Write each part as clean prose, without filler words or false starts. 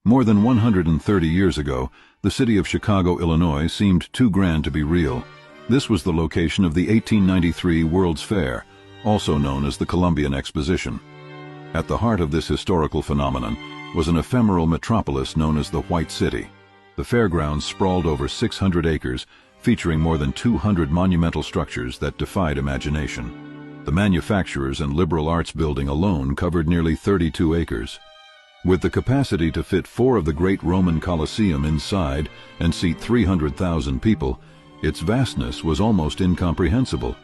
More than 130 years ago, the city of Chicago, Illinois seemed too grand to be real. This was the location of the 1893 World's Fair, also known as the Columbian Exposition. At the heart of this historical phenomenon was an ephemeral metropolis known as the White City. The fairgrounds sprawled over 600 acres, featuring more than 200 monumental structures that defied imagination. The Manufacturers and Liberal Arts Building alone covered nearly 32 acres. With the capacity to fit 4 of the great Roman Colosseum inside and seat 300,000 people, its vastness was almost incomprehensible.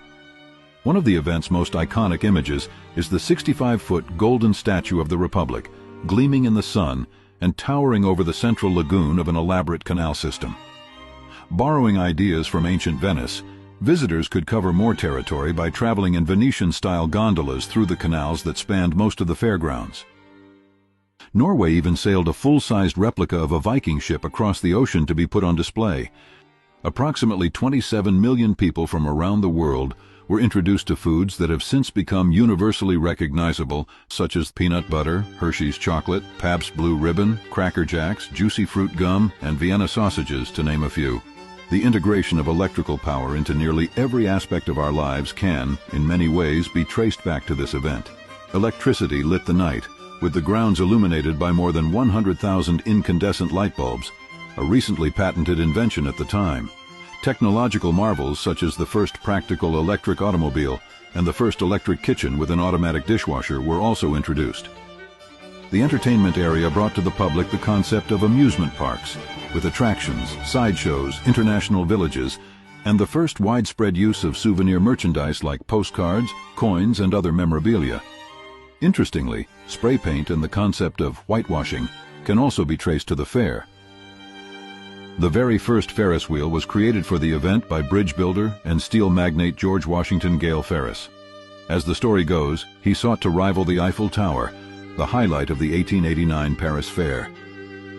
One of the event's most iconic images is the 65-foot golden statue of the Republic, gleaming in the sun and towering over the central lagoon of an elaborate canal system. Borrowing ideas from ancient Venice, visitors could cover more territory by traveling in Venetian-style gondolas through the canals that spanned most of the fairgrounds. Norway even sailed a full-sized replica of a Viking ship across the ocean to be put on display. Approximately 27 million people from around the world were introduced to foods that have since become universally recognizable, such as peanut butter, Hershey's chocolate, Pabst Blue Ribbon, Cracker Jacks, Juicy Fruit gum, and Vienna sausages, to name a few. The integration of electrical power into nearly every aspect of our lives can, in many ways, be traced back to this event. Electricity lit the night, with the grounds illuminated by more than 100,000 incandescent light bulbs, a recently patented invention at the time. Technological marvels such as the first practical electric automobile and the first electric kitchen with an automatic dishwasher were also introduced. The entertainment area brought to the public the concept of amusement parks, with attractions, sideshows, international villages, and the first widespread use of souvenir merchandise like postcards, coins, and other memorabilia. Interestingly, spray paint and the concept of whitewashing can also be traced to the fair. The very first Ferris wheel was created for the event by bridge builder and steel magnate George Washington Gale Ferris. As the story goes, he sought to rival the Eiffel Tower, the highlight of the 1889 Paris Fair.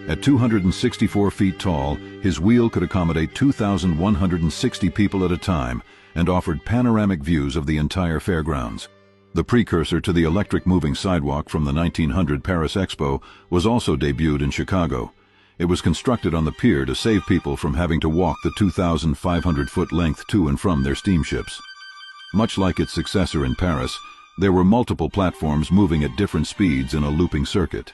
At 264 feet tall, his wheel could accommodate 2,160 people at a time and offered panoramic views of the entire fairgrounds. The precursor to the electric moving sidewalk from the 1900 Paris Expo was also debuted in Chicago. It was constructed on the pier to save people from having to walk the 2,500-foot length to and from their steamships. Much like its successor in Paris, there were multiple platforms moving at different speeds in a looping circuit.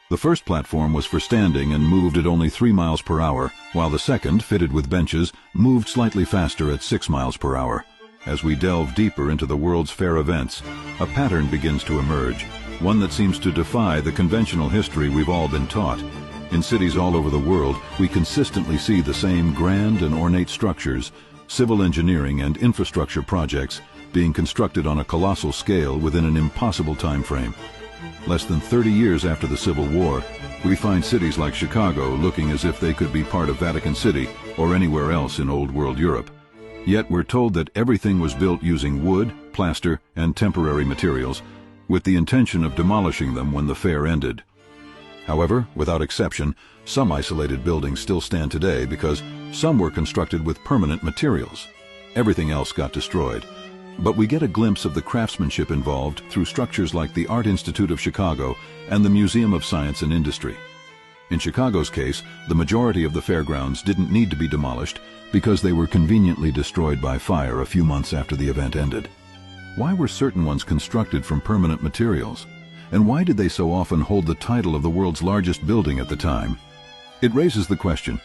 The first platform was for standing and moved at only 3 miles per hour, while the second, fitted with benches, moved slightly faster at 6 miles per hour. As we delve deeper into the World's Fair events, a pattern begins to emerge, one that seems to defy the conventional history we've all been taught. In cities all over the world, we consistently see the same grand and ornate structures, civil engineering and infrastructure projects being constructed on a colossal scale within an impossible time frame. Less than 30 years after the Civil War, we find cities like Chicago looking as if they could be part of Vatican City or anywhere else in Old World Europe. Yet we're told that everything was built using wood, plaster, and temporary materials, with the intention of demolishing them when the fair ended. However, without exception, some isolated buildings still stand today because some were constructed with permanent materials. Everything else got destroyed. But we get a glimpse of the craftsmanship involved through structures like the Art Institute of Chicago and the Museum of Science and Industry. In Chicago's case, the majority of the fairgrounds didn't need to be demolished because they were conveniently destroyed by fire a few months after the event ended. Why were certain ones constructed from permanent materials? And why did they so often hold the title of the world's largest building at the time? It raises the question,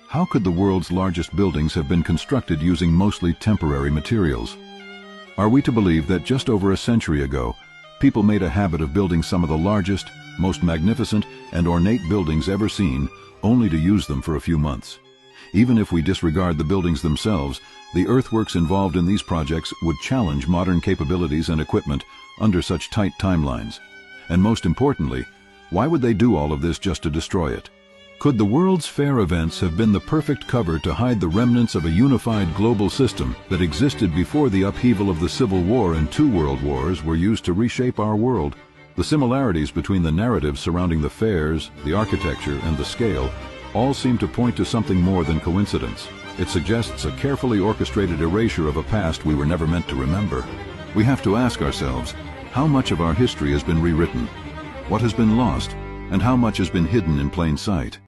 how could the world's largest buildings have been constructed using mostly temporary materials? Are we to believe that just over a century ago, people made a habit of building some of the largest, most magnificent, and ornate buildings ever seen, only to use them for a few months? Even if we disregard the buildings themselves, the earthworks involved in these projects would challenge modern capabilities and equipment under such tight timelines. And most importantly, why would they do all of this just to destroy it? Could the World's Fair events have been the perfect cover to hide the remnants of a unified global system that existed before the upheaval of the Civil War and 2 world wars were used to reshape our world? The similarities between the narratives surrounding the fairs, the architecture, and the scale all seem to point to something more than coincidence. It suggests a carefully orchestrated erasure of a past we were never meant to remember. We have to ask ourselves, how much of our history has been rewritten? What has been lost? and how much has been hidden in plain sight?